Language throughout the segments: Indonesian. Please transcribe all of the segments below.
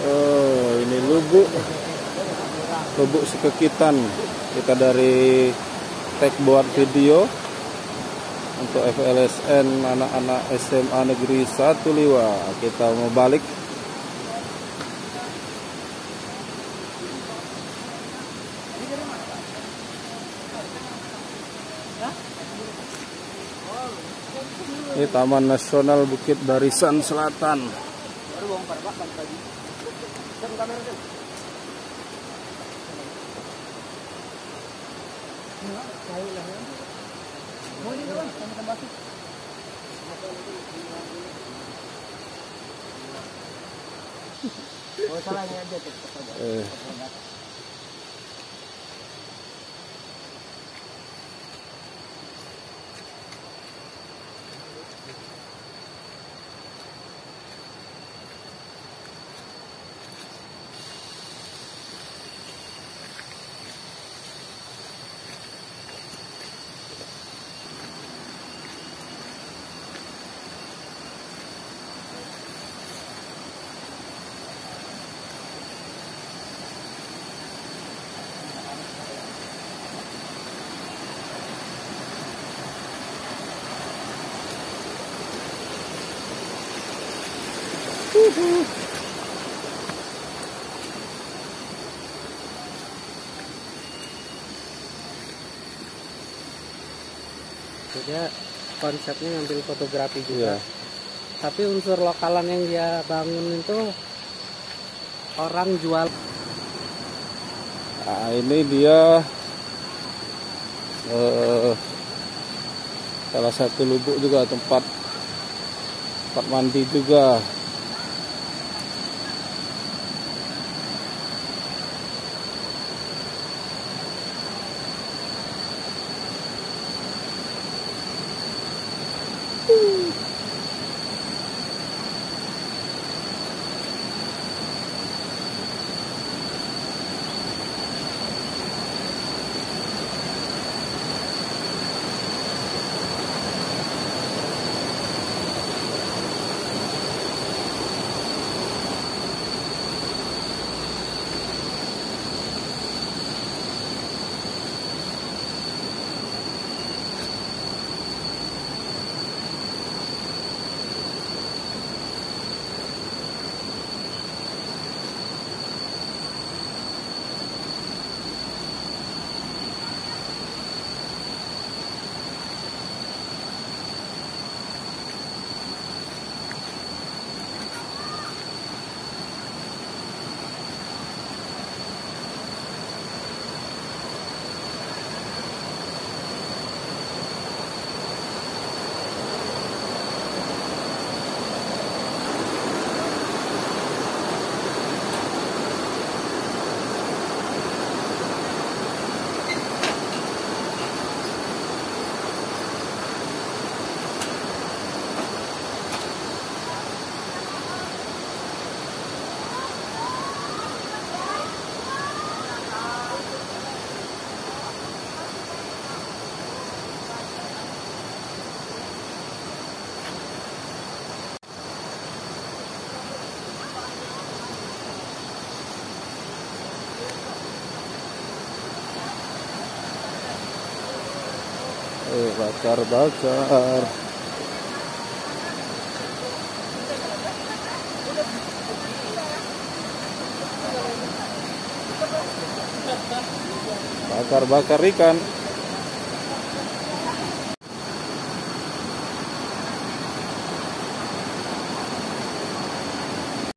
Oh, ini lubuk Sekekitan. Kita dari tag buat video untuk FLSN anak-anak SMA Negeri 1 Liwa. Kita mau balik. Ini Taman Nasional Bukit Barisan Selatan. Dia konsepnya ngambil fotografi juga, tapi unsur lokalan yang dia bangun itu orang jual. Nah, ini dia salah satu lubuk juga, tempat mandi juga. Bakar. Bakar ikan.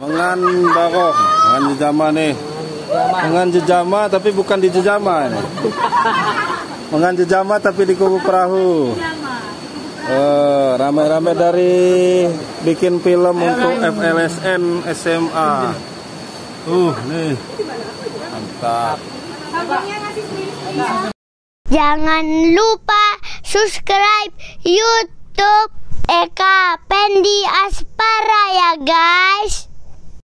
Mengan bako, mengan jejama nih. Mengan jejama tapi bukan di jejama ini. Mengan jejama tapi di kubu perahu. Ramai-ramai dari bikin film untuk FLSN SMA. Nih. Mantap. Jangan lupa subscribe YouTube Eka Pendi Aspara ya guys.